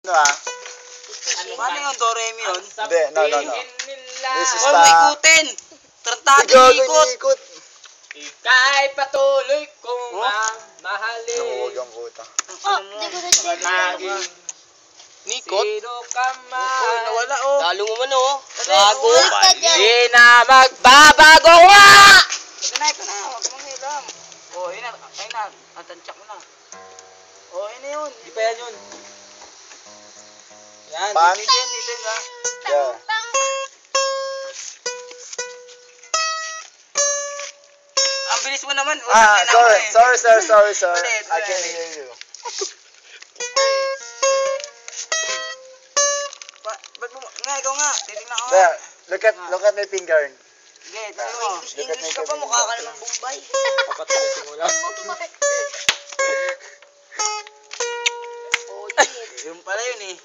Ano ah? Paano yung Doremi yun? Hindi, no. This is May ikutin! Tarantado yung ikot! ikot. Ika'y patuloy kong mamahalin. Nahuhugang puta. Maging Nikot? sino ka man. Uy, nawala oh. Lalo mo man oh. Gago. Di na magbabago nga! Ito na, huwag mong hilam. Oh, ayun na. Atansyak mo na. Oh, ayun na yun. Di pa yan yun. Yan, Pan? dito yun ha. Yeah. Ang bilis mo naman. Sorry, sir. Ulit. I can hear you. Ba't mo? Nga, ikaw nga. Titignan ko nga. There, look at my finger. Sige, tayo mo. English ka pa, mukha ka naman Bombay. Dapat pala simula. Oh, yun pala yun eh.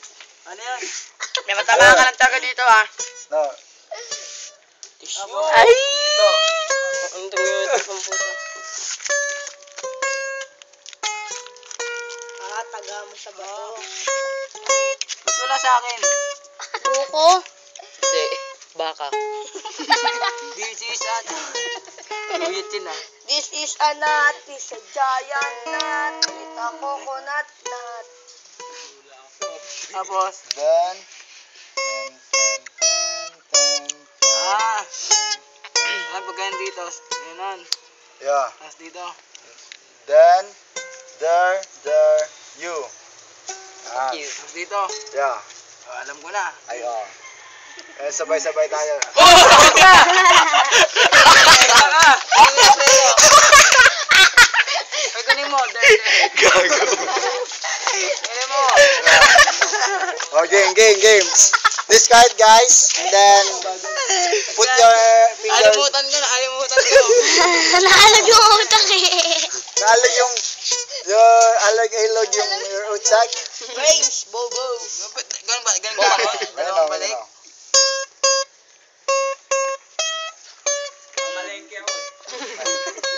Ano yun? May matama ka ng taga dito ah. No. Ay! Ito. Ang dumi yung itong puto. Taga mo sa bato. Ba't wala sa akin? Buko. Hindi. Baka. This is an... Luyit yun ah. This is a nut, this a giant nut, with a coconut nut. Tapos, Then, ano pagkain dito? Ganun. yeah. Tapos dito. Then, there, you. Ah, Tapos dito. yeah. Oh, alam ko na. Ay, oh. Eh, sabay-sabay tayo. Ay, ganin mo. Gago. Ganin mo. Oh, game. Discard, guys. And then, put your finger. Alimutan ko. Naalag yung utak eh. Naalag yung alag-ilog yung your utsak. Brains, bobo. Ganun ba? Ganun ba? Ganun balik? o. Malengke ako eh.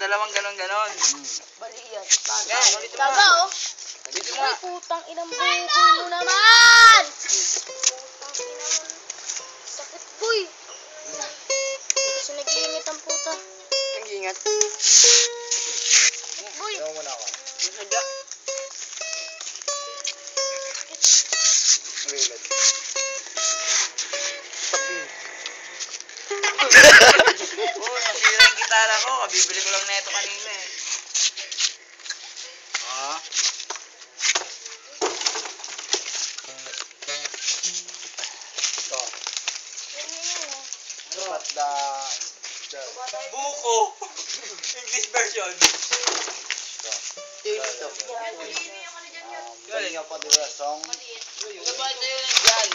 Dalawang ganon. Bali yan. Yan, ulit mo. Taga oh. Ulit mo. Ay, putang inang buboy mo naman. Putang ina mo. Sakit boy. Kasi nag-iingit ang puta. Nag-iingat. Boy. Tingnan mo muna ako. Sadya. Wait. Oh, nasira yung gitara ko. Bibili ko lang neto kanina eh. Ah. Ito. Look at the... Buko. English version. Ito. Galing pa the song. Nagbabahan tayo ng dyan.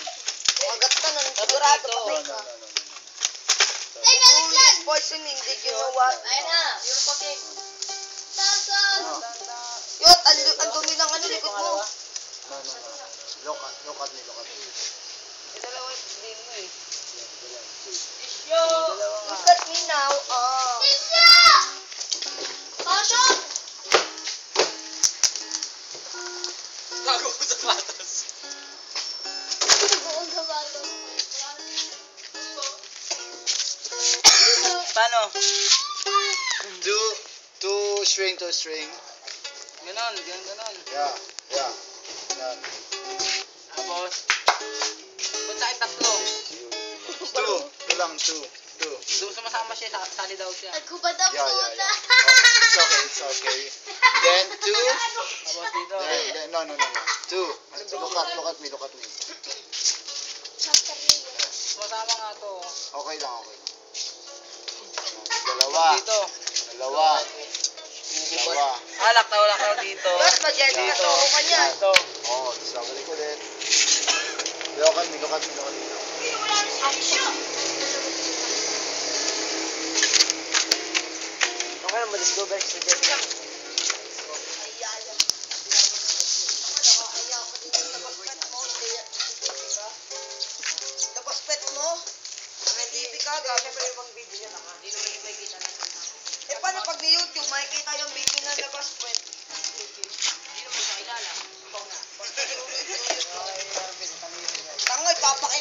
Magat ka nun. Sigurado No. ka. Food poisoning. Did you know what? Ayun na. You're cooking. Yot, ang dumi ng ano likod mo. No. Look at me. Dalawa din mo eh. Look at me now. Oh. Gago ko sa patas. Paano? Two string. Ganon. Yeah. Yan. Tapos, ba't sa akin tatlo? Two lang. Sumasama siya, sali daw siya. Nagkubad ang Yeah. puta. It's okay. Then two. Tapos dito. Then, no. Two. Look at me. Sumasama nga to. Okay lang. Dalawa. Halak daw dito. Yot, madyari na to ka niya. Dito. Oh, sabalik ulit. Look at me. Okay naman, let's go back to Jessica. Tapos pet mo. May TV ka, gagawin pa yung video niya naman. Hindi naman yung makikita na. Eh paano pag ni YouTube, makikita yung video na labas pet?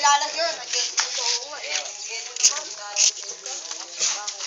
ilalagyan. Nag-edit ko nga eh. Edit naman.